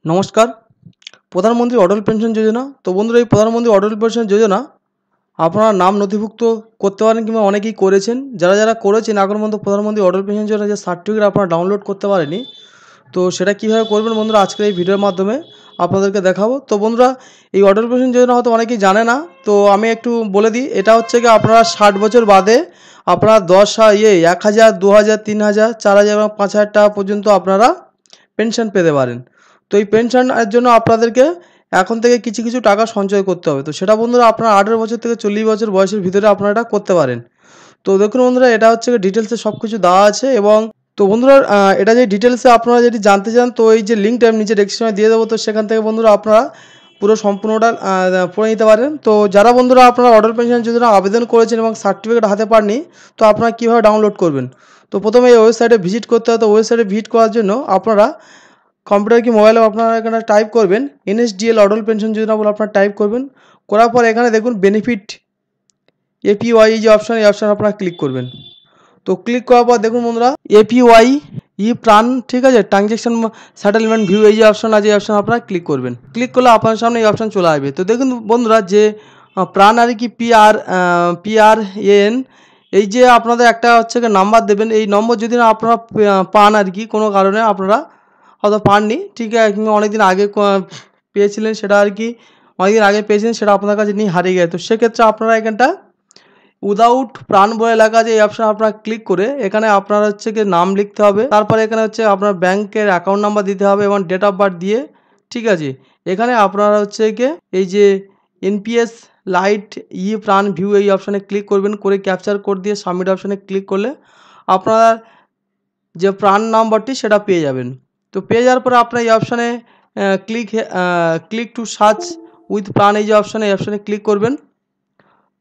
নমস্কার। প্রধানমন্ত্রী অটল পেনশন যোজনা। তো বন্ধুরা, এই প্রধানমন্ত্রী অটল পেনশন যোজনা আপনারা নাম নথিভুক্ত করতে পারেন কিংবা অনেকেই করেছেন। যারা করেছেন এখন পর্যন্ত প্রধানমন্ত্রী অটল পেনশন যোজনা যে সার্টিফিকেট আপনারা ডাউনলোড করতে পারেনি, তো সেটা কীভাবে করবেন বন্ধুরা আজকের এই ভিডিওর মাধ্যমে আপনাদেরকে দেখাবো। তো বন্ধুরা, এই অটল পেনশন যোজনা হয়তো অনেকেই জানে না, তো আমি একটু বলে দিই। এটা হচ্ছে কি আপনারা 60 বছর বাদে আপনারা 10,000, 2,000, 3,000, 4,000 এবং 5,000 টাকা পর্যন্ত আপনারা পেনশন পেতে পারেন। তো এই পেনশনের জন্য আপনাদেরকে এখন থেকে কিছু টাকা সঞ্চয় করতে হবে। তো সেটা বন্ধুরা আপনারা 18 বছর থেকে 40 বছর বয়সের ভিতরে আপনারা এটা করতে পারেন। তো দেখুন বন্ধুরা, এটা হচ্ছে ডিটেলসে সব কিছু দেওয়া আছে। এবং তো বন্ধুরা, এটা যে ডিটেলসে আপনারা যদি জানতে চান, তো এই যে লিঙ্কটা আমি নিচে ডেসক্রিপশনে দিয়ে দেবো, তো সেখান থেকে বন্ধুরা আপনারা পুরো সম্পূর্ণটা পড়ে নিতে পারেন। তো যারা বন্ধুরা আপনারা অটল পেনশন যোজনা আবেদন করেছেন এবং সার্টিফিকেট হাতে পাননি, তো আপনারা কীভাবে ডাউনলোড করবেন? তো প্রথমে এই ওয়েবসাইটে ভিজিট করতে হয়। তো ওয়েবসাইটে ভিজিট করার জন্য আপনারা কম্পিউটার কি মোবাইলে আপনারা এখানে টাইপ করবেন NSDL অটল পেনশন যোজনা বলে আপনারা টাইপ করবেন। করার পর এখানে দেখুন বেনিফিট APY যে অপশান, এই অপশান আপনারা ক্লিক করবেন। তো ক্লিক করার পর দেখুন বন্ধুরা APY প্রাণ, ঠিক আছে, ট্রানজ্যাকশন সেটেলমেন্ট ভিউ, এই যে অপশান আছে এই অপশান আপনারা ক্লিক করবেন। ক্লিক করলে আপনার সামনে এই অপশান চলে আসবে। তো দেখুন বন্ধুরা যে প্রাণ আর কি PRAN, এই যে আপনাদের একটা হচ্ছে নাম্বার দেবেন। এই নম্বর যদি না আপনারা পান আর কি, কোনো কারণে আপনারা হয়তো পাননি, ঠিক আছে, কিংবা অনেকদিন আগে পেয়েছিলেন, সেটা আর কি অনেকদিন আগে পেয়েছিলেন, সেটা আপনার কাছে নিয়ে হারিয়ে গেছে। তো সেক্ষেত্রে আপনারা এখানটা উইদাউট প্রাণ বলে লেখা আছে এই অপশান আপনারা ক্লিক করে এখানে আপনার হচ্ছে কি নাম লিখতে হবে। তারপরে এখানে হচ্ছে আপনার ব্যাংকের অ্যাকাউন্ট নাম্বার দিতে হবে এবং ডেট অফ বার্থ দিয়ে, ঠিক আছে, এখানে আপনারা হচ্ছে কি এই যে NPS লাইট প্রাণ ভিউ এই অপশানে ক্লিক করবেন। করে ক্যাপচার কোড দিয়ে সাবমিট অপশানে ক্লিক করলে আপনার যে প্রাণ নাম্বারটি সেটা পেয়ে যাবেন। তো পেয়ে যাওয়ার পরে আপনার এই অপশানে ক্লিক টু সার্চ উইথ প্রাণ, এই যে অপশানে এই অপশানে ক্লিক করবেন।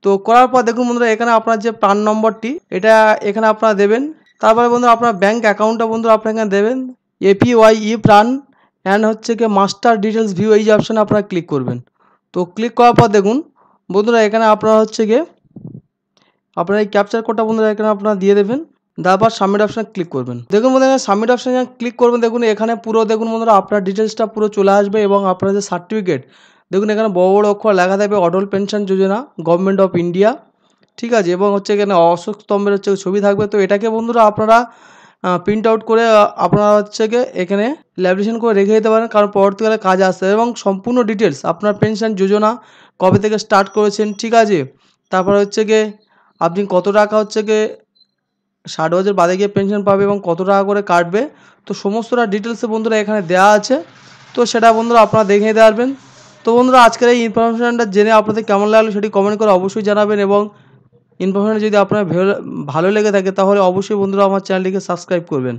তো করার পর দেখুন বন্ধুরা এখানে আপনার যে প্রাণ নম্বরটি এটা এখানে আপনারা দেবেন। তারপরে বন্ধুরা আপনার ব্যাঙ্ক অ্যাকাউন্টটা বন্ধুরা আপনারা এখানে দেবেন। APY প্রাণ অ্যান্ড হচ্ছে কি মাস্টার ডিটেলস ভিউ, এই যে অপশানে আপনারা ক্লিক করবেন। তো ক্লিক করার পর দেখুন বন্ধুরা এখানে আপনারা হচ্ছে গিয়ে আপনার এই ক্যাপচার কোডটা বন্ধুরা এখানে আপনারা দিয়ে দেবেন। তারপর সাবমিট অপশানে ক্লিক করবেন। দেখুন বন্ধুরা এখানে সাবমিট অপশানে ক্লিক করবেন। দেখুন এখানে পুরো দেখুন বন্ধুরা আপনার ডিটেলসটা পুরো চলে আসবে এবং আপনার যে সার্টিফিকেট দেখুন এখানে বড় অক্ষর লেখা থাকবে Atal pension Yojana government of India, ঠিক আছে, এবং হচ্ছে এখানে অশোক স্তম্ভের হচ্ছে ছবি থাকবে। তো এটাকে বন্ধুরা আপনারা প্রিন্ট আউট করে আপনারা হচ্ছে গিয়ে এখানে ল্যামিনেশন করে রেখে দিতে পারেন, কারণ পরবর্তীকালে কাজে আসতে এবং সম্পূর্ণ ডিটেলস আপনার পেনশন যোজনা কবে থেকে স্টার্ট করেছেন, ঠিক আছে, তারপর হচ্ছে গিয়ে আপনি কত টাকা হচ্ছে গিয়ে 60 বছর বাদে গিয়ে পেনশন পাবে এবং কত টাকা করে কাটবে, তো সমস্তটা ডিটেলসে বন্ধুরা এখানে দেওয়া আছে। তো সেটা বন্ধুরা আপনারা দেখে নিতে পারবেন। তো বন্ধুরা আজকের এই ইনফরমেশনটা জেনে আপনাদের কেমন লাগলো সেটি কমেন্ট করে অবশ্যই জানাবেন এবং ইনফরমেশন যদি আপনার ভালো লেগে থাকে তাহলে অবশ্যই বন্ধুরা আমার চ্যানেলটিকে সাবস্ক্রাইব করবেন।